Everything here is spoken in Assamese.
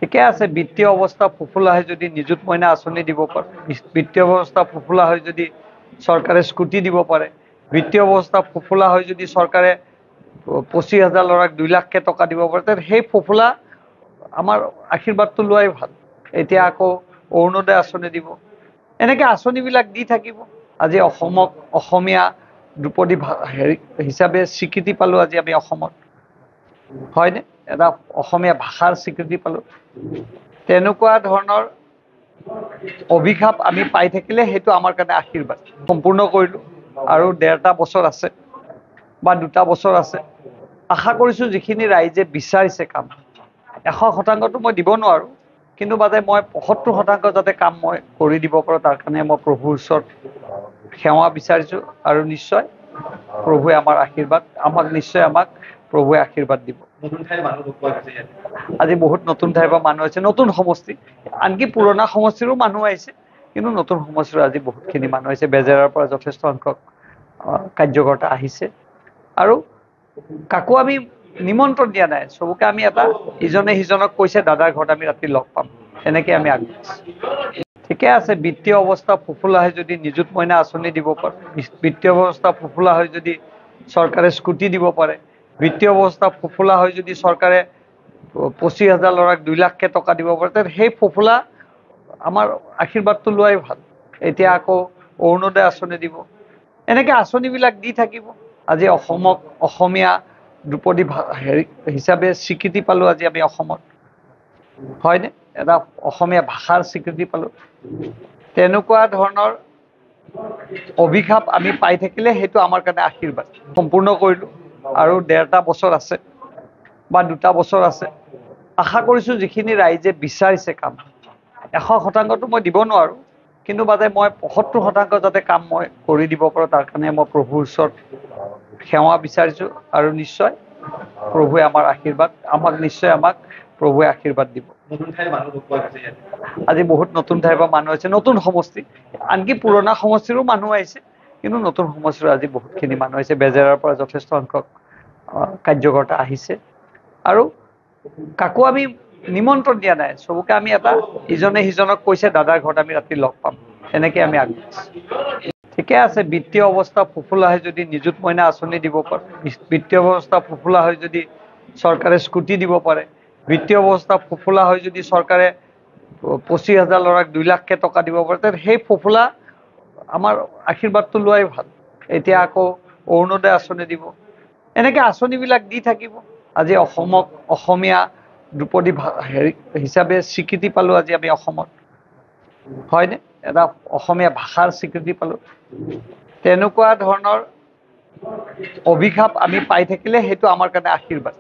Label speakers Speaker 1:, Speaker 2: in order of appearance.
Speaker 1: ঠিকে আছে, বিত্তীয় অৱস্থা ফুফুলা হয় যদি নিযুত মইনা আঁচনি দিব পাৰে, বিত্তীয় অৱস্থা ফুফুলা হয় যদি চৰকাৰে স্কুটি দিব পাৰে, বিত্তীয় অৱস্থা ফুফুলা হয় যদি চৰকাৰে 25,000 ল'ৰাক 2 লাখকে টকা দিব পাৰে, তে সেই ফুফুলা আমাৰ আশীৰ্বাদটো লোৱাই ভাল। এতিয়া আকৌ অৰুণোদয় আঁচনি দিব, এনেকৈ আঁচনিবিলাক দি থাকিব। আজি অসমক অসমীয়া ধ্ৰুপদী হিচাপে স্বীকৃতি পালোঁ। আজি আমি অসমত হয়নে এটা অসমীয়া ভাষাৰ স্বীকৃতি পালোঁ। তেনেকুৱা ধৰণৰ অভিশাপ আমি পাই থাকিলে সেইটো আমাৰ কাৰণে আশীৰ্বাদ। সম্পূৰ্ণ কৰিলোঁ আৰু 1.5টা বছৰ আছে বা 2টা বছৰ আছে। আশা কৰিছোঁ যিখিনি ৰাইজে বিচাৰিছে কাম 100%টো মই দিব নোৱাৰোঁ, কিন্তু বাদে মই 75% যাতে কাম মই কৰি দিব পাৰোঁ, তাৰ কাৰণে মই প্ৰভুৰ ওচৰত সেৱা বিচাৰিছোঁ। আৰু নিশ্চয় প্ৰভুৱে আমাৰ আশীৰ্বাদ আমাক প্ৰভুৱে আশীৰ্বাদ দিব। আজি বহুত নতুন ঠাইৰ পৰা মানুহ আহিছে, নতুন সমষ্টি, আনকি পুৰণা সমষ্টিৰো মানুহ আহিছে, কিন্তু নতুন সমষ্টিৰো আজি বহুতখিনি মানুহ আহিছে। বেজেৰাৰ পৰা যথেষ্ট সংখ্যক কাৰ্যকৰ্তা আহিছে আৰু কাকো আমি নিমন্ত্ৰণ দিয়া নাই। চবকে আমি এটা ইজনে সিজনক কৈছে দাদাৰ ঘৰত আমি ৰাতি লগ পাম, এনেকৈ আমি আগবাঢ়িছোঁ। ঠিকে আছে, বিত্তীয় অৱস্থা ফুফুলা হয় যদি নিযুত মইনা আঁচনি দিব পাৰে, বিত্তীয় অৱস্থা ফুফুলা হয় যদি চৰকাৰে স্কুটি দিব পাৰে, বিত্তীয় অৱস্থা ফুফুলা হয় যদি চৰকাৰে 25,000 ল'ৰাক 2 লাখকে টকা দিব পাৰে, তে সেই ফুফুলা আমাৰ আশীৰ্বাদটো লোৱাই ভাল। এতিয়া আকৌ অৰুণোদয় আঁচনি দিব, এনেকৈ আঁচনিবিলাক দি থাকিব। আজি অসমক অসমীয়া ধ্ৰুপদী হিচাপে স্বীকৃতি পালোঁ। আজি আমি অসমত হয়নে এটা অসমীয়া ভাষাৰ স্বীকৃতি পালোঁ। তেনেকুৱা ধৰণৰ অভিশাপ আমি পাই থাকিলে সেইটো আমাৰ কাৰণে আশীৰ্বাদ। সম্পূৰ্ণ কৰিলোঁ আৰু 1.5টা বছৰ আছে বা 2টা বছৰ আছে। আশা কৰিছোঁ যিখিনি ৰাইজে বিচাৰিছে কাম 100%টো মই দিব নোৱাৰোঁ, কিন্তু বাদে মই 75% যাতে কাম মই কৰি দিব পাৰোঁ, তাৰ কাৰণে মই প্ৰভুৰ ওচৰত সেৱা বিচাৰিছোঁ। আৰু নিশ্চয় প্ৰভুৱে আমাৰ আশীৰ্বাদ আমাক প্ৰভুৱে আশীৰ্বাদ দিব। আজি বহুত নতুন ঠাইৰ পৰা মানুহ আহিছে, নতুন সমষ্টি, আনকি পুৰণা সমষ্টিৰো মানুহ আহিছে, কিন্তু নতুন সমষ্টিৰো আজি বহুতখিনি মানুহ আহিছে। বেজেৰাৰ পৰা যথেষ্ট সংখ্যক কাৰ্যকৰ্তা আহিছে আৰু কাকো আমি নিমন্ত্ৰণ দিয়া নাই। চবকে আমি এটা ইজনে সিজনক কৈছে দাদাৰ ঘৰত আমি ৰাতি লগ পাম, এনেকৈ আমি আগবাঢ়িছোঁ। ঠিকে আছে, বিত্তীয় অৱস্থা ফুফুলা হয় যদি নিযুত মইনা আঁচনি দিব পাৰে, বিত্তীয় অৱস্থা ফুফুলা হয় যদি চৰকাৰে স্কুটি দিব পাৰে, বিত্তীয় অৱস্থা ফুফুলা হয় যদি চৰকাৰে 25,000 ল'ৰাক 2 লাখকে টকা দিব পাৰে, তে সেই ফুফুলা আমাৰ আশীৰ্বাদটো লোৱাই ভাল। এতিয়া আকৌ অৰুণোদয় আঁচনি দিব, এনেকৈ আঁচনিবিলাক দি থাকিব। আজি অসমক অসমীয়া ধ্ৰুপদী হিচাপে স্বীকৃতি পালোঁ। আজি আমি অসমত হয়নে এটা অসমীয়া ভাষাৰ স্বীকৃতি পালোঁ। তেনেকুৱা ধৰণৰ অভিশাপ আমি পাই থাকিলে সেইটো আমাৰ কাৰণে আশীৰ্বাদ।